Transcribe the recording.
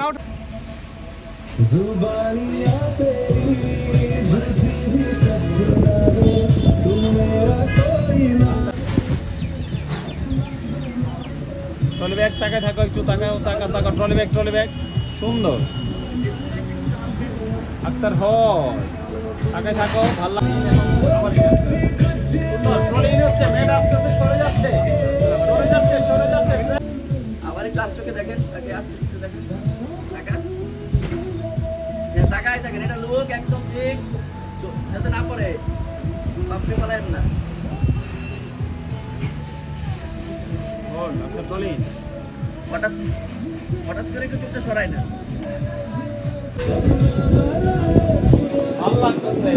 নাও trolley bag তাকায় থাকো একটু তাকাও ট্রলি ব্যাগ সুন্দর আক্তার হয় তাকায় থাকো ভালো সুন্দর ট্রলি হচ্ছে মেড আস্তে আস্তে সরে যাচ্ছে আবার একটু চোখে দেখেন তাকে আস্তে দেখেন তাকায় থাকেন এটা লোক একদম ফিক্স যাতে না পড়ে বাপরে পালায়েন না ট্রলি হঠাৎ করে একটু চোখটা সরাই না ভালো লাগছে